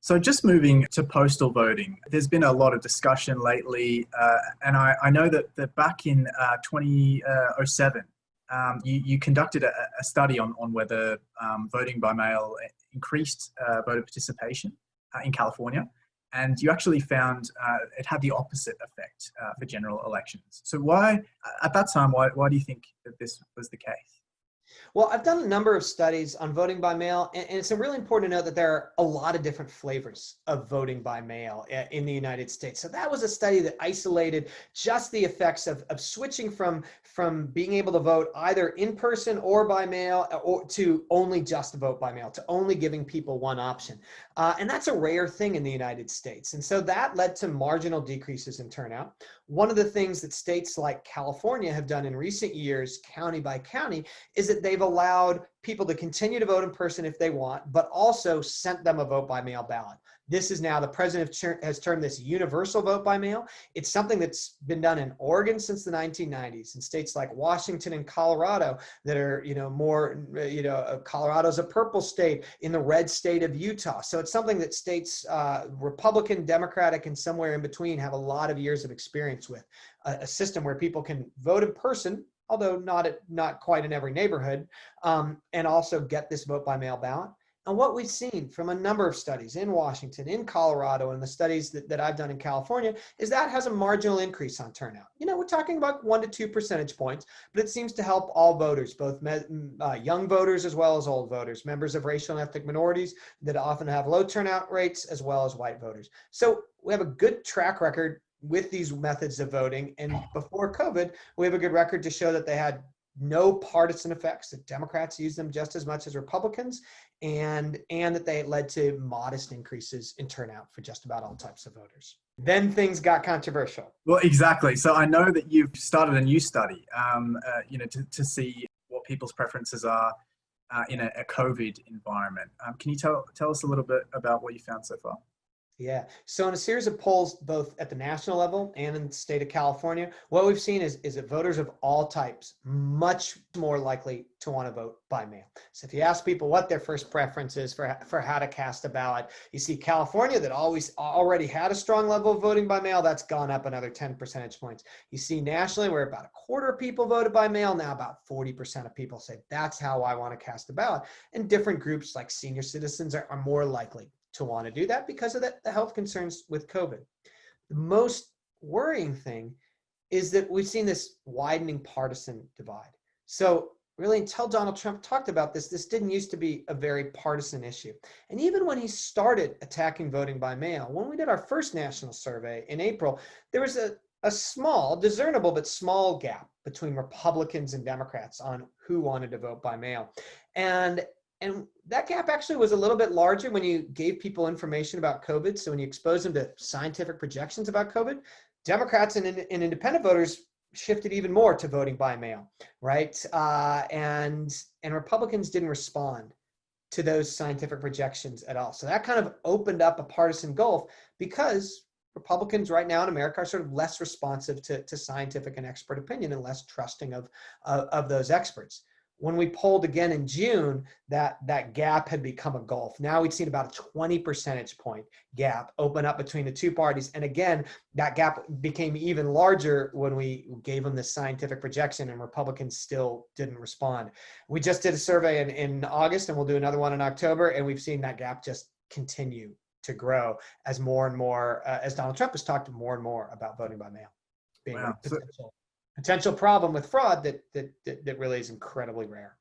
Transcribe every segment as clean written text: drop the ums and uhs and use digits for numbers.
So just moving to postal voting, there's been a lot of discussion lately, and I know that back in 2007, you conducted a study on whether voting by mail increased voter participation in California, and you actually found it had the opposite effect for general elections. So why, at that time, why do you think that this was the case? Well, I've done a number of studies on voting by mail, and it's really important to note that there are a lot of different flavors of voting by mail in the United States. So that was a study that isolated just the effects of switching from being able to vote either in person or by mail, or to only just vote by mail, to only giving people one option. And that's a rare thing in the United States. And so that led to marginal decreases in turnout. One of the things that states like California have done in recent years, county by county, is that they've allowed people to continue to vote in person if they want, but also sent them a vote by mail ballot. This is now, the president has termed this universal vote by mail. It's something that's been done in Oregon since the 1990s, in states like Washington and Colorado that are, Colorado's a purple state, in the red state of Utah. So it's something that states, Republican, Democratic, and somewhere in between, have a lot of years of experience with. A system where people can vote in person, although not quite in every neighborhood, and also get this vote by mail ballot. And what we've seen from a number of studies in Washington, in Colorado, and the studies that I've done in California, is that has a marginal increase on turnout. We're talking about 1 to 2 percentage points, but it seems to help all voters, both young voters as well as old voters, members of racial and ethnic minorities that often have low turnout rates, as well as white voters. So we have a good track record with these methods of voting. And before COVID, we have a good record to show that they had no partisan effects, that Democrats used them just as much as Republicans, and that they led to modest increases in turnout for just about all types of voters. Then things got controversial. Well, exactly. So I know that you've started a new study, to see what people's preferences are in a COVID environment. Can you tell us a little bit about what you found so far? Yeah. So in a series of polls, both at the national level and in the state of California, what we've seen is that voters of all types much more likely to want to vote by mail. So if you ask people what their first preference is for how to cast a ballot, you see California, that already had a strong level of voting by mail, that's gone up another 10 percentage points. You see nationally, where about a quarter of people voted by mail, now about 40% of people say that's how I want to cast a ballot. And different groups like senior citizens are more likely to want to do that because of the health concerns with COVID. The most worrying thing is that we've seen this widening partisan divide. So really, until Donald Trump talked about this didn't used to be a very partisan issue. And even when he started attacking voting by mail, when we did our first national survey in April, there was a small, discernible but small gap between Republicans and Democrats on who wanted to vote by mail. And that gap actually was a little bit larger when you gave people information about COVID. So when you expose them to scientific projections about COVID, Democrats and independent voters shifted even more to voting by mail, right? And Republicans didn't respond to those scientific projections at all. So that kind of opened up a partisan gulf, because Republicans right now in America are sort of less responsive to scientific and expert opinion, and less trusting of those experts. When we polled again in June, that gap had become a gulf. Now we'd seen about a 20 percentage point gap open up between the two parties. And again, that gap became even larger when we gave them this scientific projection, and Republicans still didn't respond. We just did a survey in August, and we'll do another one in October, and we've seen that gap just continue to grow as more and more, as Donald Trump has talked more and more about voting by mail being a potential problem with fraud that really is incredibly rare.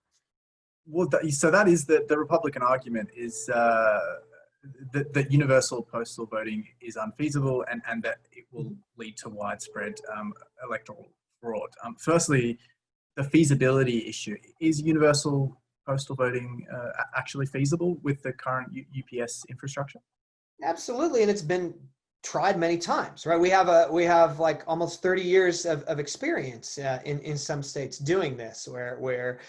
Well, so that is the Republican argument is that universal postal voting is unfeasible, and that it will lead to widespread electoral fraud. Firstly, the feasibility issue. Is universal postal voting actually feasible with the current UPS infrastructure? Absolutely, and it's been tried many times, right? We have like almost 30 years of experience in some states doing this, where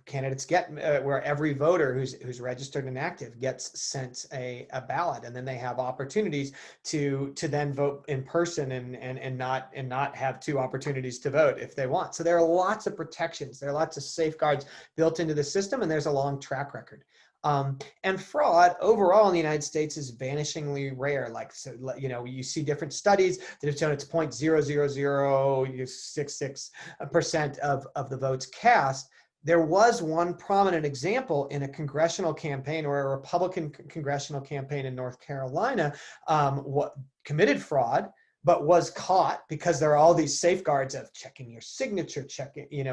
candidates get where every voter who's registered and active gets sent a ballot, and then they have opportunities to then vote in person and not have two opportunities to vote if they want. So there are lots of protections, there are lots of safeguards built into the system, and there's a long track record. And fraud overall in the United States is vanishingly rare. Like, so, you see different studies that have shown it's 0.00066% of the votes cast. There was one prominent example in a congressional campaign, or a Republican congressional campaign in North Carolina, what committed fraud, but was caught because there are all these safeguards of checking your signature,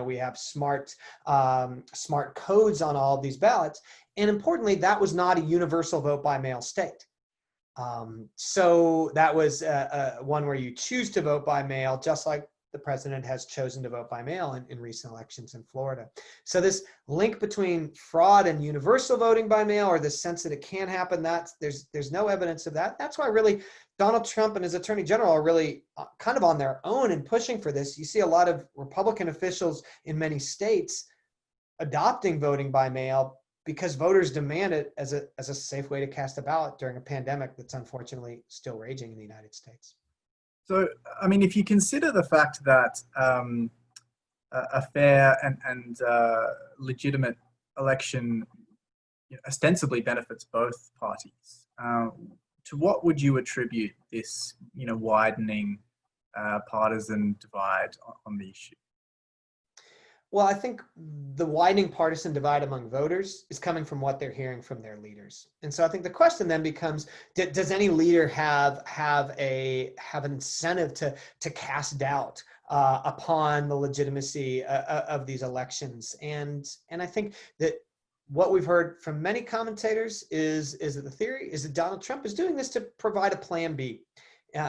we have smart codes on all of these ballots. And importantly, that was not a universal vote by mail state. So that was one where you choose to vote by mail, just like the president has chosen to vote by mail in recent elections in Florida. So this link between fraud and universal voting by mail, or the sense that it can happen, there's no evidence of that. That's why really Donald Trump and his attorney general are really kind of on their own in pushing for this. You see a lot of Republican officials in many states adopting voting by mail because voters demand it as a safe way to cast a ballot during a pandemic that's unfortunately still raging in the United States. So, I mean, if you consider the fact that a fair and legitimate election ostensibly benefits both parties, to what would you attribute this, widening partisan divide on the issue? Well, I think the widening partisan divide among voters is coming from what they're hearing from their leaders. And so I think the question then becomes, does any leader have an incentive to cast doubt upon the legitimacy of these elections? And I think that what we've heard from many commentators is that the theory is that Donald Trump is doing this to provide a plan B.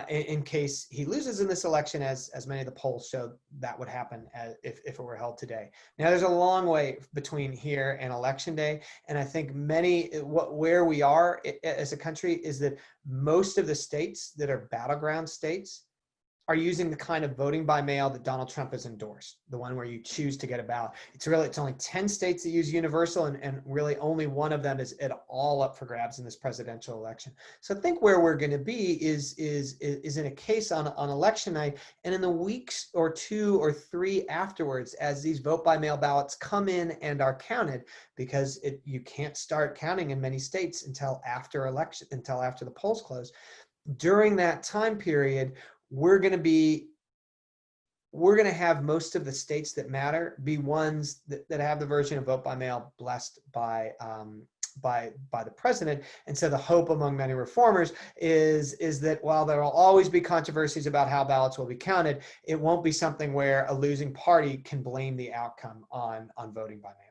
In case he loses in this election, as many of the polls showed that would happen if it were held today. Now, there's a long way between here and election day, and I think where we are as a country is that most of the states that are battleground states are using the kind of voting by mail that Donald Trump has endorsed, the one where you choose to get a ballot. It's only 10 states that use universal, and really only one of them is at all up for grabs in this presidential election. So I think where we're going to be is in a case on election night, and in the weeks or 2 or 3 afterwards, as these vote by mail ballots come in and are counted, because you can't start counting in many states until after the polls close. During that time period, we're going to have most of the states that matter be ones that have the version of vote by mail blessed by the president. And so the hope among many reformers is that while there will always be controversies about how ballots will be counted, it won't be something where a losing party can blame the outcome on voting by mail.